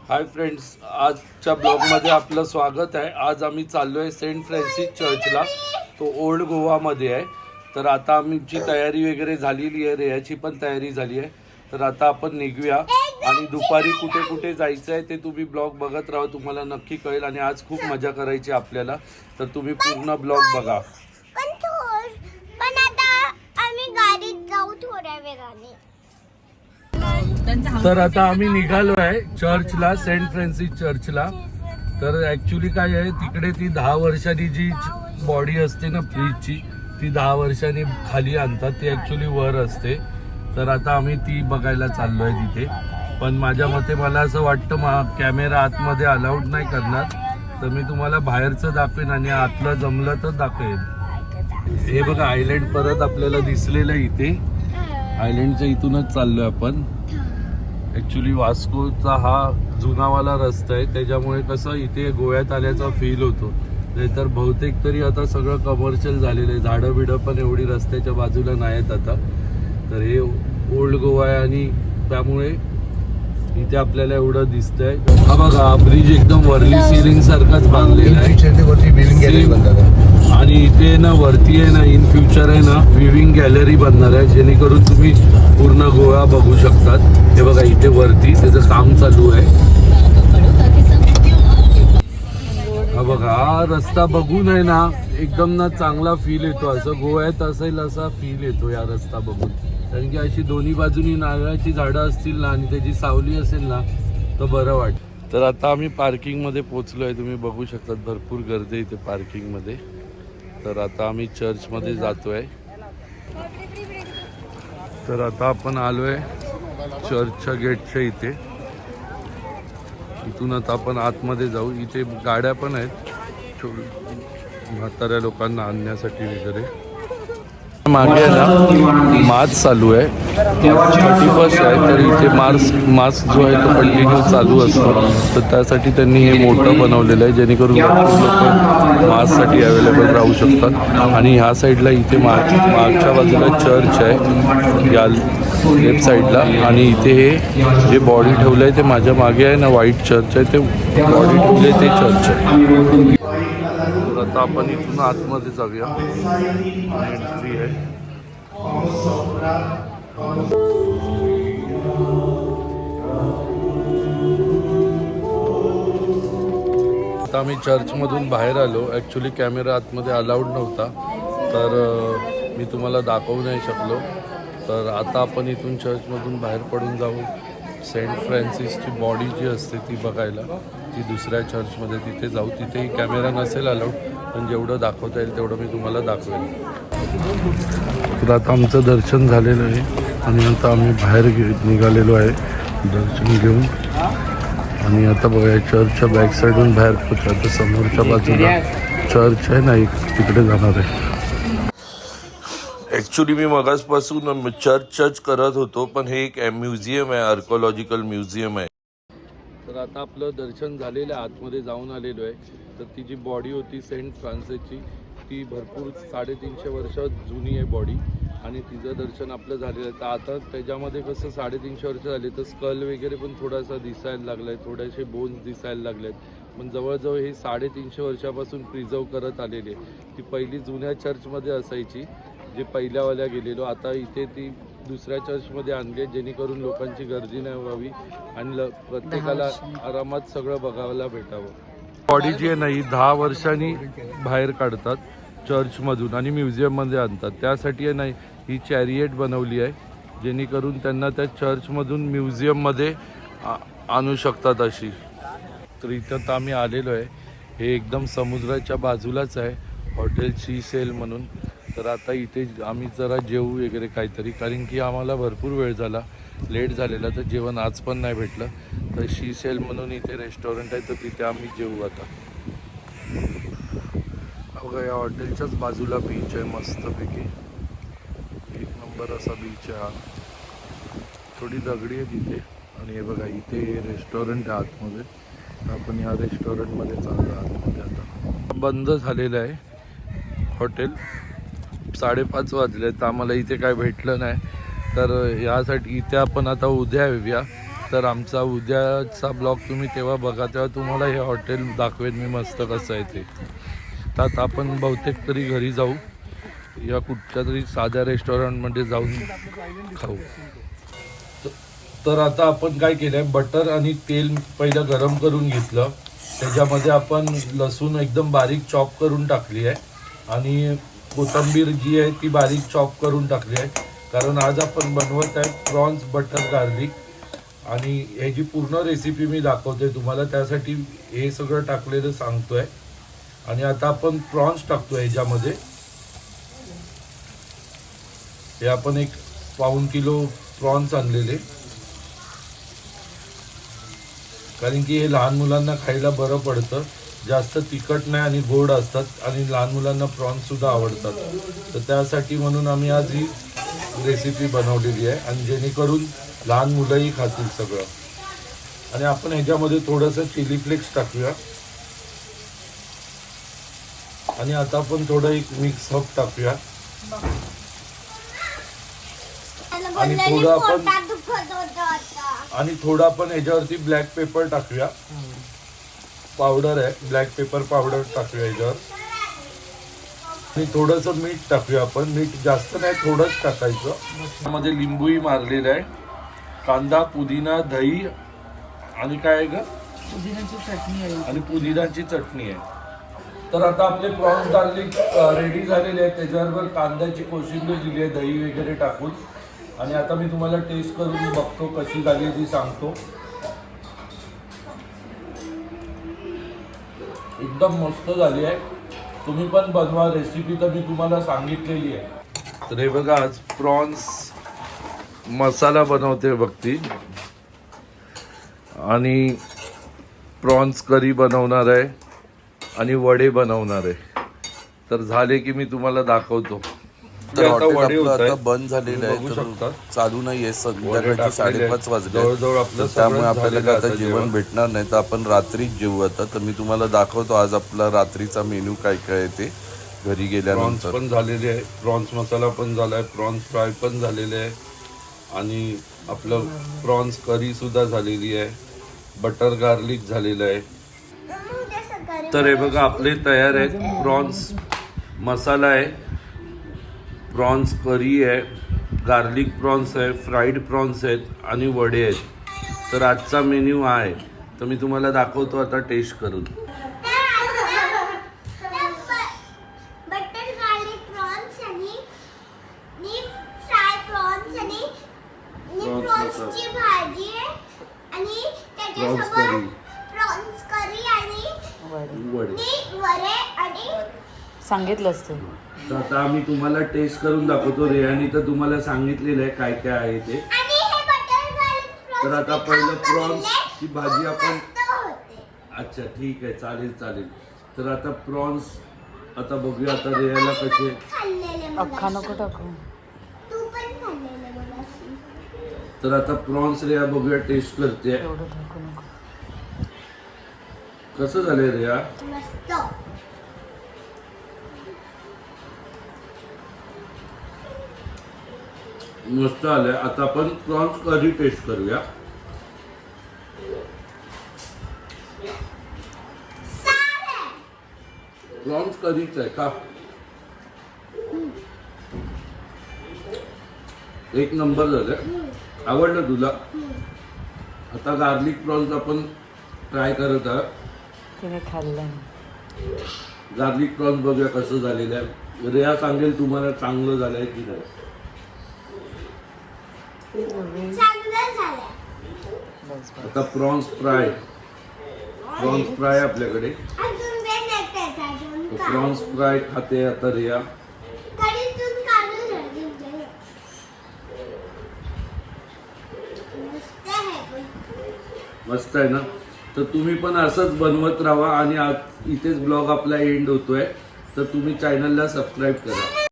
Hi friends, आजच्या ब्लॉगमध्ये आपलं स्वागत आहे। आज आम्ही चाललो आहे सेंट फ्रान्सिस चर्चला, तो ओल्ड गोवामध्ये आहे। तर आता आमची तयारी वगैरे झालेली आहे, रेहाची पण तयारी झाली आहे। तर आता आपण निघूया आणि दुपारी कुठे कुठे जायचं आहे ते तुम्ही ब्लॉग बघत राहा, तुम्हाला नक्की कळेल। आणि आज खूप मजा करायची आपल्याला, तर तुम्ही पूर्ण ब्लॉग बघा। पण आता आम्ही गाडीत जाऊ थोड्या वेळाने। तर आता आम्ही निघालो आहे चर्चला, सेंट फ्रान्सिस चर्चला। तर ऍक्च्युली काय आहे, तिकडे ती 10 वर्षांनी जी बॉडी असते ना फ्रीजची, ती 10 वर्षांनी खाली आणतात, ती ऍक्च्युली वर असते। तर आता आम्ही ती बघायला चाललो आहे तिथे। पण माझ्या मते मला असं वाटतं कॅमेरा आतमध्ये अलाउड नाही करणार, तर मी तुम्हाला बाहेरचं दाखवेन आणि आतलं जमलं तर दाखवेन। हे बघा आयलँड परत आपल्याला दिसलेलं आहे इथे। आयलँडच्या इथूनच चाललोय आपण। ॲक्च्युली वास्कोचा हा जुनावाला रस्ता आहे, त्याच्यामुळे कसं इथे गोव्यात आल्याचा फील होतो। तर बहुतेक तरी आता सगळं कमर्शियल झालेलं आहे, झाडं बिडं पण एवढी रस्त्याच्या बाजूला नाही आहेत आता। तर हे ओल्ड गोवा आहे आणि त्यामुळे इथे आपल्याला एवढं दिसतंय। हा बघा ब्रिज एकदम वर्ली सिलिंग सारखाच बांधलेला आहे आणि इथे ना वरती आहे ना, इन फ्युचर आहे ना विविंग गॅलरी बनणार आहे, जेणेकरून तुम्ही पूर्ण गोवा बघू शकतात। हे बघा इथे वरती त्याचं काम चालू आहे। हा बघा हा रस्ता बघून आहे ना एकदम ना चांगला फील येतो, असं गोव्यात असेल असा फील येतो या रस्ता बघून। कारण की अशी दोन्ही बाजूनी नारळाची झाडं असतील ना आणि त्याची सावली असेल ना तर बरं वाटतं। तर आता आम्ही पार्किंगमध्ये पोचलोय, तुम्ही बघू शकतात भरपूर गर्दी इथे पार्किंगमध्ये। तर आता आम्ही चर्चमध्ये जातोय। तर आता आपण आलोय चर्चच्या गेटच्या इथे। इथून आता आपण आतमध्ये जाऊ। इथे गाड्या पण आहेत म्हाताऱ्या लोकांना आणण्यासाठी वगैरे। मागे ना मार्च चालू आहे, 31 आहे, तर इथे मार्च जो आहे तो कंटिन्यू चालू असतो। तर त्यासाठी त्यांनी हे मोठं बनवलेलं आहे, जेणेकरून लोक मार्चसाठी अवेलेबल राहू शकतात। आणि ह्या साईडला इथे मागच्या बाजूला चर्च आहे, या लेफ्ट साईडला। आणि इथे हे जे बॉडी ठेवलं आहे ते माझ्या मागे आहे ना, व्हाईट चर्च आहे, ते बॉडी ठेवले ते चर्च आहे। तर आता आपण इथून आतमध्ये जाऊया, एंट्री आहे। आता आम्ही चर्चमधून बाहेर आलो। ॲक्च्युली कॅमेरा आतमध्ये अलाउड नव्हता, तर मी तुम्हाला दाखवू नाही शकलो। तर आता आपण इथून चर्चमधून बाहेर पडून जाऊ सेंट फ्रान्सिसची बॉडी जी असते ती बघायला, ती दुसऱ्या चर्चमध्ये तिथे जाऊ। तिथेही कॅमेरा नसेल अलाउड, पण जेवढं दाखवता येईल तेवढं मी तुम्हाला दाखवेन। तर आता आमचं दर्शन झालेलं आहे आणि आता आम्ही बाहेर निघालेलो आहे दर्शन घेऊन। आणि आता बघा चर्चच्या बॅक साईडून बाहेर पडतो, आता समोरच्या बाजूला चर्च आहे ना एक, तिकडे जाणार आहे। ॲक्च्युली मी मगासपासून चर्च करत होतो, पण हे एक म्युझियम आहे, आर्कोलॉजिकल म्युझियम आहे। तर आता आपलं दर्शन झालेलं आहे, आतमध्ये जाऊन आलेलो आहे। तर ती जी बॉडी होती सेंट फ्रान्सिसची, ती भरपूर 350 वर्ष जुनी आहे बॉडी, आणि तिचं दर्शन आपलं झालेलं आहे। तर आता त्याच्यामध्ये कसं 350 वर्ष झाले, तर स्कल वगैरे पण थोडासा दिसायला लागला आहे, थोडेसे बोन्स दिसायला लागले आहेत। पण जवळजवळ हे 350 वर्षापासून प्रिझर्व करत आलेली आहे। ती पहिली जुन्या चर्चमध्ये असायची, जे पहिल्यावाल्या गेलेलो, आता इथे ती दुसऱ्या चर्चमध्ये आणली, जेणेकरून लोकांची गर्दी नाही व्हावी आणि प्रत्येकाला आरामात सगळं बघायला भेटावं। बॉडी जी आहे ना ही 10 वर्षांनी बाहेर काढतात चर्चमधून आणि म्युझियममध्ये आणतात। त्यासाठी आहे ना ही चॅरिएट बनवली आहे, जेणेकरून त्यांना त्या चर्चमधून म्युझियममध्ये आणू शकतात अशी। तर इथं तर आम्ही आलेलो आहे, हे एकदम समुद्राच्या बाजूलाच आहे हॉटेल सी सेल म्हणून। तर आता इथे आम्ही जरा जेवू वगैरे काहीतरी, कारण की आम्हाला भरपूर वेळ झाला, लेट झालेला, तर जेवण आज पण नाही भेटलं। तर शी सेल म्हणून इथे रेस्टॉरंट आहे, तर तिथे आम्ही जेवू आता। बघा या हॉटेलच्याच बाजूला बीच आहे, मस्तपैकी एक नंबर असा बीच आहे हा। थोडी दगडी आहे तिथे, आणि हे बघा इथे रेस्टॉरंट आहे आतमध्ये। आपण या रेस्टॉरंटमध्ये चाललो आतमध्ये। आता बंद झालेलं आहे हॉटेल, 5:30 वाजले, तर आम्हाला इथे काय भेटलं नाही। तर यासाठी इथे आपण आता उद्या येऊया, तर आमचा उद्याचा ब्लॉग तुम्ही तेव्हा बघा, तेव्हा तुम्हाला हे हॉटेल दाखवेन मी मस्त कसं आहे ते. तर आता आपण बहुतेक तरी घरी जाऊ, या कुठच्या तरी साध्या रेस्टॉरंटमध्ये जाऊन खाऊ. तर आता आपण काय केलंय, बटर आणि तेल पहिलं गरम करून घेतलं. त्याच्यामध्ये आपण लसूण एकदम बारीक चॉप करून टाकली आहे आणि कोथिंबीर जी आहे ती बारीक चॉप करून टाकली आहे. कारण आज आपण बनवत आहे प्रॉन्स बटर गार्लिक आणि ह्याची पूर्ण रेसिपी मी दाखवते तुम्हाला, त्यासाठी हे सगळं टाकलेलं सांगतोय. आणि आता आपण प्रॉन्स टाकतोय ह्याच्यामध्ये. हे आपण 1 पाऊण किलो प्रॉन्स आणलेले, कारण की हे लहान मुलांना खायला बरं पडतं, जास्त तिखट नाही आणि गोड असतात आणि लहान मुलांना प्रॉन्स सुद्धा आवडतात. तर त्यासाठी म्हणून आम्ही आज ही रेसिपी बनवलेली आहे आणि जेणेकरून लहान मुलंही खातील सगळं. आणि आपण ह्याच्यामध्ये थोडंसं चिली फ्लेक्स टाकूया आणि आता आपण थोडं एक मिक्स हब टाकूया आणि थोडं आपण ह्याच्यावरती ब्लॅक पेपर टाकूया. पावडर आहे, ब्लॅक पेपर पावडर टाकूया ह्याच्यावर. आणि थोडंसं मीठ टाकूया आपण. मीठ जास्त नाही, थोडंच टाकायचं. त्यामध्ये लिंबूही मारलेला आहे, कांदा, पुदिना, दही आणि काय आहे ग, पुदिन्याची चटणी आहे आणि पुदिनाची चटणी आहे. तर आता आपले प्रॉन्स गार्लिक रेडी झालेले आहेत. त्याच्याबरोबर कांद्याची कोशिंबीर दिली आहे दही वगैरे टाकून. आणि आता मी तुम्हाला टेस्ट करून बघतो कशी झाली ती सांगतो. एकदम मस्त झाली आहे. तुम्ही पण बनवा, रेसिपी तर मी तुम्हाला सांगितलेली आहे. तर हे बघा, आज प्रॉन्स मसाला बनवते बघती आणि प्रॉन्स करी बनवणार आहे आणि वडे बनवणार आहे. तर झाले की मी तुम्हाला दाखवतो. तर आता हॉटेल वडे आपलं होत आता आहेत, बंद झालेलं तुम्ही बघू आहे, शकता. तर चालू नाहीये. संध्याकाळचे टाकलेले 5:30 वाजले, जवळजवळ आपलं तर त्यामुळे सगळं आपल्याला झालेलं आता आहे जेवण भेटणार नाही. तर आपण रात्रीच जेवू आता. तर मी तुम्हाला दाखवतो आज आपला रात्रीचा मेनू काय काय आहे ते घरी प्रॉन्स गेल्यानंतर. पण झालेले आहे, प्रॉन्स मसाला पण झाला आहे, प्रॉन्स फ्राय पण झालेले आहे आणि आपलं प्रॉन्स करी सुद्धा झालेली आहे, बटर गार्लिक झालेलं आहे. तर हे बघा आपले तयार आहेत. प्रॉन्स मसाला आहे, प्रॉन्स करी आहे, गार्लिक प्रॉन्स आहे, फ्राईड प्रॉन्स आहेत आणि वडे आहेत. तर आजचा मेन्यू हा आहे. तर मी तुम्हाला दाखवतो आता टेस्ट करून. बटर गार्लिक प्रॉन्स आणि फ्राय प्रॉन्स आणि प्रॉन्सची भाजी आहे आणि त्याच्यासोबत प्रॉन्स करी आणि वडे आणि सांगितलंच ते. तर आता आम्ही तुम्हाला टेस्ट करून दाखवतो. रेहानी तर तुम्हाला सांगितलेलं आहे काय काय आहे ते. हे बटर गार्लिक प्रॉन्स. तर आता पहिलं प्रॉन्सची भाजी आपण, मस्त होते. अच्छा ठीक आहे, चालेल चालेल. तर आता प्रॉन्स आता बघूया आता रेहाला कसे. खाल्लेले अख्खा नको टाकू. तू पण खाल्लेले मगाशी. तर आता प्रॉन्स रेहा बघूया टेस्ट करते एवढं टाकू नको. कसं झालंय रेहा. मस्त. मस्त आलंय. आता आपण प्रॉन्स करी टेस्ट करूया. प्रॉन्स करीच आहे का, एक नंबर झालं. आवडलं तुला. आता गार्लिक प्रॉन्स आपण ट्राय करत आहोत. तिने खाल्लं नाही. गार्लिक प्रॉन्स बघूया कसं झालेलं आहे. रेहा सांगेल तुम्हाला चांगलं झालंय की नाही. चांगलं झालं. बस बस. आता प्रॉन्स फ्राय आपल्याकडे. अजून वेळ नाही त्याचा, अजून काय? प्रॉन्स फ्राय खाते आता रेहा. कढीतून काढून अजून वेळ. मस्त आहे पण. मस्त आहे ना. तर तुम्ही पण असंच बनवत राहा आणि आज इथेच ब्लॉग आपला एंड होतोय. तर तुम्ही चॅनलला सबस्क्राईब करा.